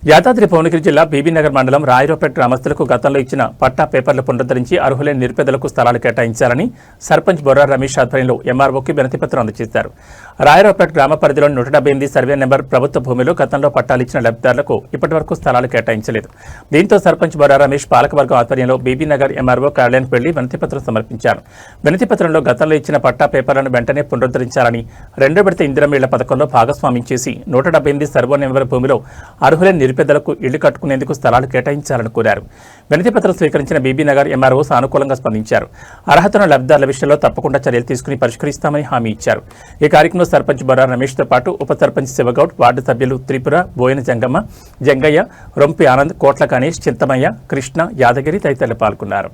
యాదాద్రి భువనగిరి జిల్లా బీబీనగర్ మండలం రాయరావుపేట గ్రామస్తులకు గతంలో ఇచ్చిన పట్టా పేపర్లు పునరుద్ధరించి అర్హులైన నిరుపేదలకు స్థలాలు కేటాయించాలని సర్పంచ్ బొర్రా రమేష్ ఆధ్వర్యంలో ఎంఆర్ఓకి వినతిపత్రం అందజేశారు. రాయరావుపేట గ్రామ పరిధిలోని 178 సర్వే నెంబర్ ప్రభుత్వ భూమిలో గతంలో పట్టాలిచ్చిన లబ్ధిదారులకు ఇప్పటివరకు స్థలాలు కేటాయించలేదు. దీంతో సర్పంచ్ బొర్రా రమేష్ పాలకవర్గం ఆధ్వర్యంలో బీబీనగర్ ఎంఆర్ఓ కార్యాలయానికి వెళ్లి వినతిపత్రం సమర్పించారు. వినతిపత్రంలో గతంలో ఇచ్చిన పట్టా పేపర్లను వెంటనే పునరుద్ధరించాలని, రెండో విడత ఇందిరమ్మ ఇళ్ల పథకంలో భాగస్వామ్యం చేసి 178 సర్వే నెంబర్ భూమిలో అర్హులైన నిరుపేదలకు ఇళ్లు కట్టుకునేందుకు స్థలాలు కేటాయించాలని కోరారు. వినతిపత్రం స్వీకరించిన బీబీనగర్ ఎంఆర్ఓ సానుకూలంగా స్పందించారు. అర్హతను లబ్ధిదారుల విషయంలో తప్పకుండా చర్యలు తీసుకుని పరిష్కరిస్తామని హామీ ఇచ్చారు. ఈ కార్యక్రమంలో సర్పంచ్ బొర్రా రమేష్తో పాటు ఉప సర్పంచ్ శివగౌడ్, వార్డు సభ్యులు త్రిపుర, బోయన జంగమ్మ, జంగయ్య, రొంపి ఆనంద్, కోట్ల గణేష్, చింతమయ్య, కృష్ణ, యాదగిరి తదితరులు పాల్గొన్నారు.